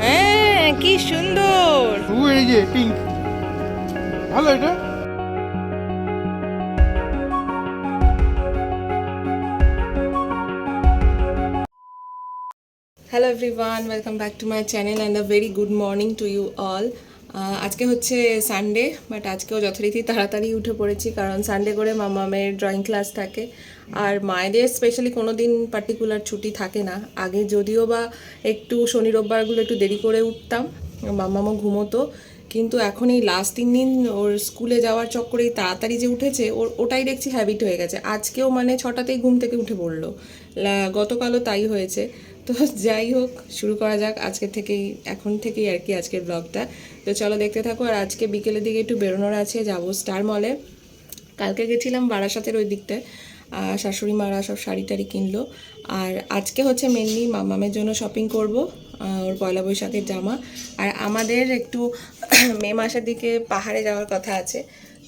হ্যাঁ, কি সুন্দর। এই যে পিঙ্ক, ভালো এটা। Hello everyone, welcome back to my channel and a very good morning to you all. আজকে হচ্ছে সানডে, বাট আজকেও যথারীতি তাড়াতাড়ি উঠে পড়েছি, কারণ সানডে করে মামামের ড্রয়িং ক্লাস থাকে। আর মায়েদের স্পেশালি কোনো দিন পার্টিকুলার ছুটি থাকে না। আগে যদিও বা একটু শনি রোববারগুলো একটু দেরি করে উঠতাম, মামামও ঘুমোতো, কিন্তু এখন এই লাস্ট 3 দিন ওর স্কুলে যাওয়ার চক্করেই তাড়াতাড়ি যে উঠেছে, ওটাই দেখছি হ্যাবিট হয়ে গেছে। আজকেও মানে 6টাতেই ঘুম থেকে উঠে পড়লো, গতকালও তাই হয়েছে। তো যাই হোক, শুরু করা যাক আজকে থেকেই, এখন থেকেই আর কি আজকের ব্লগটা। তো চলো দেখতে থাকো। আর আজকে বিকেলের দিকে একটু বেরোনোর আছে, যাবো স্টার মলে। কালকে গেছিলাম বারাসাতের ওই দিকটায়, শাশুড়ি মারা সব শাড়ি টাড়ি কিনলো। আর আজকে হচ্ছে মেনলি মামামের জন্য শপিং করব, ওর পয়লা বৈশাখের জামা। আর আমাদের একটু মে মাসের দিকে পাহাড়ে যাওয়ার কথা আছে,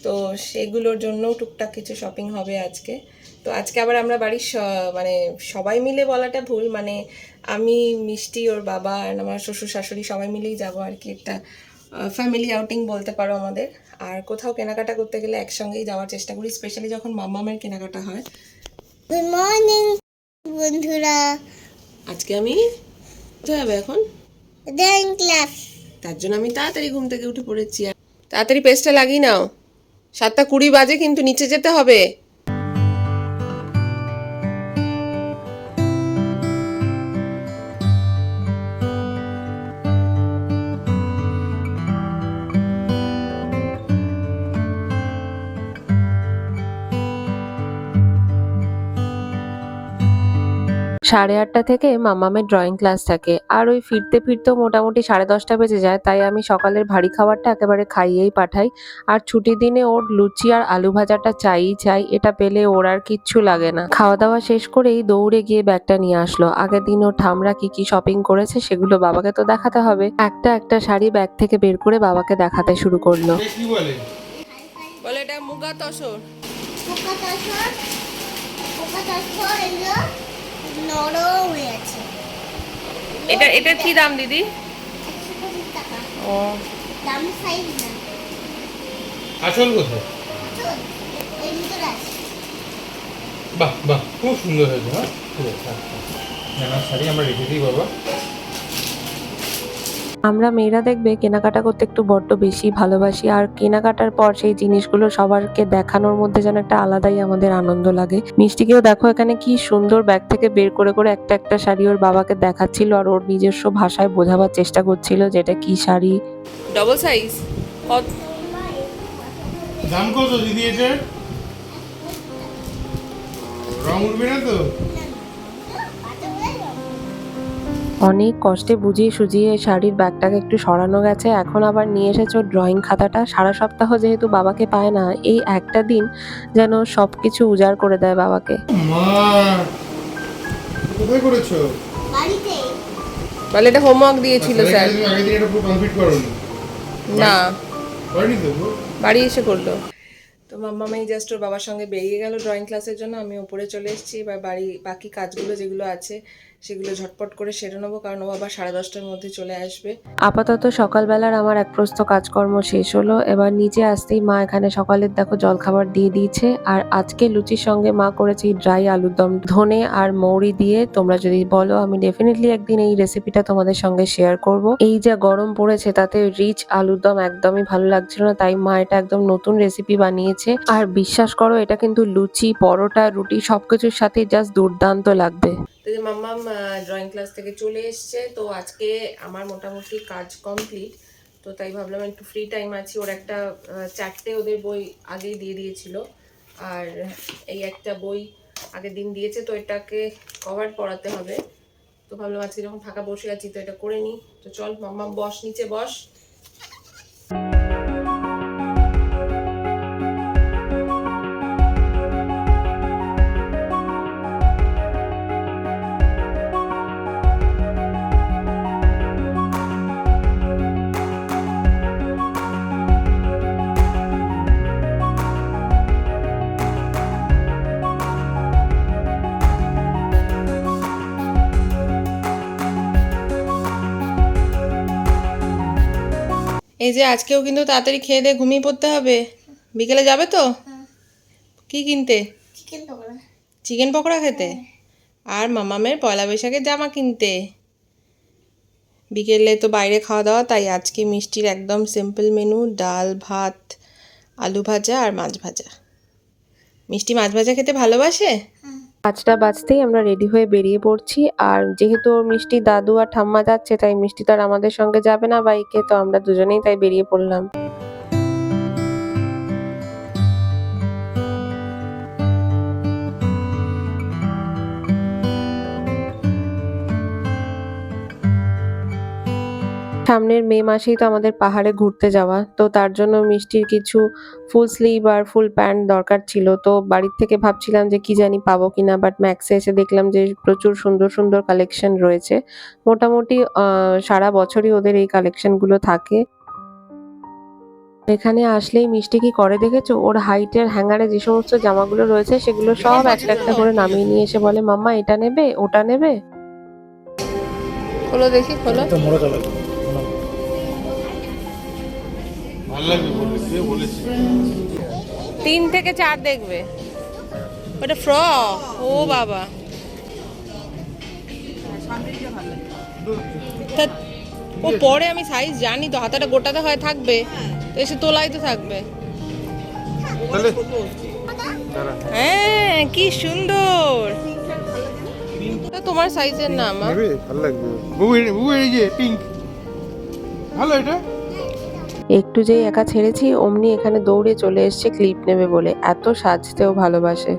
তো সেগুলোর জন্য টুকটাক কিছু শপিং হবে আজকে। তো আজকে আবার আমরা বাড়ির মানে সবাই মিলে বলাটা ভুল, মানে আমি, মিষ্টি, ওর বাবা আর আমার শ্বশুর শাশুড়ি সবাই মিলেই যাবো আর কি। একটা ফ্যামিলি আউটিং বলতে পারো আমাদের। আর কোথাও কেনাকাটা করতে গেলে একসঙ্গেই যাওয়ার চেষ্টা করি, স্পেশালি যখন মামামের কেনাকাটা হয়। গুড মর্নিং বন্ধুরা। আজকে আমি কোথায় যাবে এখন? Drawing class. তার জন্য আমি তাড়াতাড়ি ঘুম থেকে উঠে পড়েছি। আর তাড়াতাড়ি পেস্টটা লাগিয়ে নাও, 7টা 20 বাজে, কিন্তু নিচে যেতে হবে। সাড়ে 8টা থেকে মামামের ড্রয়িং ক্লাস থাকে, আর ওই ফিরতে ফিরতেও মোটামুটি 10:30 বেজে যায়। তাই আমি সকালের ভারী খাবারটা একেবারে খাইয়েই পাঠাই। আর ছুটির দিনে ওর লুচি আর আলু ভাজাটা চাই, এটা পেলে ওর আর কিচ্ছু লাগে না। খাওয়া দাওয়া শেষ করেই দৌড়ে গিয়ে ব্যাগটা নিয়ে আসলো। আগের দিন ওর ঠামরা কি কি শপিং করেছে সেগুলো বাবাকে তো দেখাতে হবে। একটা একটা শাড়ি ব্যাগ থেকে বের করে বাবাকে দেখাতে শুরু করলো। কি বলে? বলে এটা মুগা তসর। পোকা তসর, পোকা তসর এগুলো নরম হয়ে আছে। এটা কি দাম দিদি? 125 টাকা। ও, দাম সাইজ না। আসল কোথায়? চল, এর ভিতরে আছে। বাহ বাহ, খুব সুন্দর হয়েছে। হ্যাঁ, ঠিক আছে। আমার শাড়ি আমরা রেখে দিই বাবা। আমরা মেয়েরা দেখবে কেনাকাটা করতে একটু বড্ড বেশি ভালোবাসি, আর কেনাকাটার পর সেই জিনিসগুলো সবারকে দেখানোর মধ্যে যেন একটা আলাদাই আমাদের আনন্দ লাগে। মিষ্টিকেও দেখো এখানে কি সুন্দর ব্যাগ থেকে বের করে করে একটা একটা শাড়ি ওর বাবাকে দেখাচ্ছিল, আর ওর নিজস্ব ভাষায় বোঝাবার চেষ্টা করছিল যেটা কি শাড়ি। ডবল সাইজ কত? দাম কত দিদি এটা? রং উঠবে না তো? অনেক কষ্টে বুঝিয়ে সুঝিয়ে শাড়ির ব্যাগটাকে একটু সরানো গেছে। এখন আবার নিয়ে এসেছে ড্রয়িং খাতাটা। সারা সপ্তাহ যেহেতু বাবাকে পায় না, এই একটা দিন যেন সবকিছু উজাড় করে দেয় বাবাকে। মা, কোথায় করেছো? বাড়িতে বলে এটা হোমওয়ার্ক দিয়েছিল স্যার। তুমি আগে দিন এটা পুরো কমপ্লিট করোনি? না, করেনি তো? বাড়ি এসে করলো। তো মাম্মামাই জাস্ট ওর বাবার সঙ্গে বেরিয়ে গেল ড্রয়িং ক্লাসের জন্য। আমি উপরে চলে এসেছি, এবার বাকি কাজগুলো যেগুলো আছে সেগুলো ঝটপট করে সেরে নেবো, কারণ ও আবার 10:30টার মধ্যে চলে আসবে। আপাতত সকালবেলার আমার এক প্রস্থ কাজকর্ম শেষ হলো। এবার নিচে আসতেই মা এখানে সকালের দেখো জলখাবার দিয়ে দিয়েছে। আর আজকে লুচির সঙ্গে মা করেছে ড্রাই আলুর দম, ধনে আর মৌরি দিয়ে। তোমরা যদি বলো আমি ডেফিনেটলি একদিন এই রেসিপিটা তোমাদের সঙ্গে শেয়ার করব। এই যা গরম পড়েছে তাতে রিচ আলুর দম একদমই ভালো লাগছিল না, তাই মা এটা একদম নতুন রেসিপি বানিয়েছে। আর বিশ্বাস করো এটা কিন্তু লুচি, পরোটা, রুটি সবকিছুর সাথে জাস্ট দুর্দান্ত লাগবে। তো যে মাম্মাম ড্রয়িং ক্লাস থেকে চলে এসছে, তো আজকে আমার মোটামুটি কাজ কমপ্লিট। তো তাই ভাবলাম একটু ফ্রি টাইম আছি। ওর একটা 4টে ওদের বই আগেই দিয়ে দিয়েছিল, আর এই একটা বই আগের দিন দিয়েছে, তো এটাকে কভার পড়াতে হবে। তো ভাবলাম আজকে যখন ফাঁকা বসে আছি তো এটা করে নিই। তো চল মাম্মাম, বস, নিচে বস। এই যে আজকেও কিন্তু তাড়াতাড়ি খেয়ে দিয়ে ঘুমিয়ে পড়তে হবে। বিকেলে যাবে তো? কি কিনতে? চিকেন পকোড়া। চিকেন পকোড়া খেতে আর মামামের পয়লা বৈশাখের জামা কিনতে। বিকেলে তো বাইরে খাওয়া দাওয়া, তাই আজকে মিষ্টির একদম সিম্পল মেনু, ডাল ভাত আলু ভাজা আর মাছ ভাজা। মিষ্টি মাছ ভাজা খেতে ভালোবাসে। 5টা বাজতেই আমরা রেডি হয়ে বেরিয়ে পড়ছি। আর যেহেতু ওর মিষ্টি দাদু আর ঠাম্মা যাচ্ছে, তাই মিষ্টি তো আর আমাদের সঙ্গে যাবে না বাইকে, তো আমরা দুজনেই তাই বেরিয়ে পড়লাম। সামনের মে মাসেই তো আমাদের পাহাড়ে ঘুরতে যাওয়া, তো তার জন্য মিষ্টির কিছু ফুল স্লিভ আর ফুল প্যান্ট দরকার ছিল। তো বাড়ির থেকে ভাবছিলাম যে কি জানি পাবো কিনা, বাট ম্যাক্সে এসে দেখলাম যে প্রচুর সুন্দর সুন্দর কালেকশন রয়েছে। মোটামুটি সারা বছরই ওদের এই কালেকশনগুলো থাকে। এখানে আসলেই মিষ্টি কি করে দেখেছো, ওর হাইটের হ্যাঙ্গারে যে সমস্ত জামাগুলো রয়েছে সেগুলো সব একটা একটা করে নামিয়ে নিয়ে এসে বলে, মাম্মা এটা নেবে, ওটা নেবে। খোলো দেখি, খোলো। ভালো লাগবে বলবে, কে বলেছে? 3 থেকে 4 দেখবে। ওটা ফ্রক। ও বাবা, তা ও পরে আমি সাইজ জানি তো, হাতাটা গোটাতে হয় থাকবে, তো এসে তোলাই তো থাকবে। তাহলে দাঁড়া, হ্যাঁ কি সুন্দর, তা তোমার সাইজের না মা। নেবে? ভালো লাগবে। বুবু এই যে পিঙ্ক, ভালো এটা। একটু যেই একা ছেড়েছি অমনি এখানে দৌড়ে চলে এসছে ক্লিপ নেবে বলে, এত সাজতেও ভালোবাসে।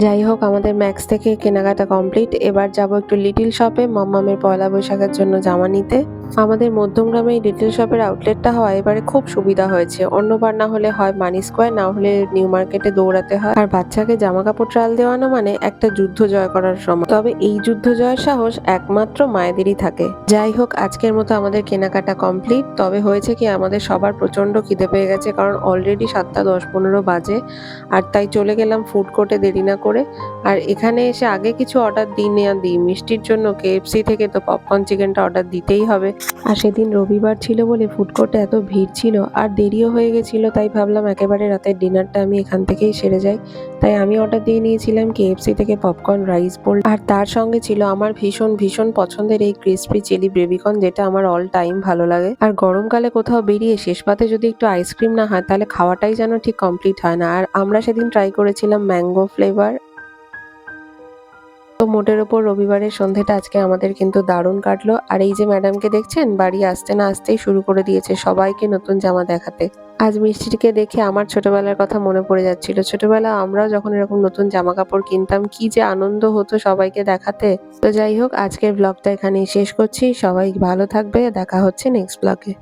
যাই হোক, আমাদের ম্যাক্স থেকে কেনাকাটা কমপ্লিট। এবার যাব একটু লিটিল শপে মাম্মামের পয়লা বৈশাখের জন্য জামা নিতে। আমাদের মধ্যমগ্রামে এই লিটিল শপের আউটলেটটা হয় এবারে খুব সুবিধা হয়েছে। অন্যবার না হলে হয় মানি স্কোয়ার, না হলে নিউ মার্কেটে দৌড়াতে হয়। আর বাচ্চাকে জামা কাপড় ট্রায়াল দেওয়ানো মানে একটা যুদ্ধ জয় করার সময়। তবে এই যুদ্ধ জয়ের সাহস একমাত্র মায়েদেরই থাকে। যাই হোক, আজকের মতো আমাদের কেনাকাটা কমপ্লিট। তবে হয়েছে কি, আমাদের সবার প্রচন্ড খিদে পেয়ে গেছে, কারণ অলরেডি 7টা 10-15 বাজে। আর তাই চলে গেলাম ফুড কোর্টে দেরি না করে। আর এখানে এসে আগে কিছু অর্ডার দিই মিষ্টির জন্য কেএফসি থেকে তো পপকর্ন চিকেনটা অর্ডার দিতেই হবে। আর সেদিন রবিবার ছিল বলে ফুড কোর্টে এত ভিড় ছিল আর দেরিও হয়ে গেছিল, তাই ভাবলাম একেবারে রাতের ডিনারটা আমি এখান থেকেই সেরে যাই। তাই আমি অর্ডার দিয়ে নিয়েছিলাম কেএফসি থেকে পপকর্ন, রাইস বোল, আর তার সঙ্গে ছিল আমার ভীষণ ভীষণ পছন্দের এই ক্রিসপি চিলি বেবিকর্ন, যেটা আমার অল টাইম ভালো লাগে। আর গরমকালে কোথাও বেরিয়ে শেষ পাতে যদি একটু আইসক্রিম না হয়, তাহলে খাওয়াটাই যেন ঠিক কমপ্লিট হয় না। আর আমরা সেদিন ট্রাই করেছিলাম ম্যাঙ্গো ফ্লেভার। তো মোটের ওপর রবিবারের সন্ধেটা আজকে আমাদের কিন্তু দারুণ কাটলো। আর এই যে ম্যাডামকে দেখছেন, বাড়ি আসতে না আসতেই শুরু করে দিয়েছে সবাইকে নতুন জামা দেখাতে। আজ মিষ্টিকে দেখে আমার ছোটবেলার কথা মনে পড়ে যাচ্ছিল। ছোটবেলা আমরাও যখন এরকম নতুন জামা কাপড় কিনতাম, কি যে আনন্দ হতো সবাইকে দেখাতে। তো যাই হোক, আজকের ব্লগটা এখানেই শেষ করছি। সবাই ভালো থাকবে, দেখা হচ্ছে নেক্সট ব্লগে।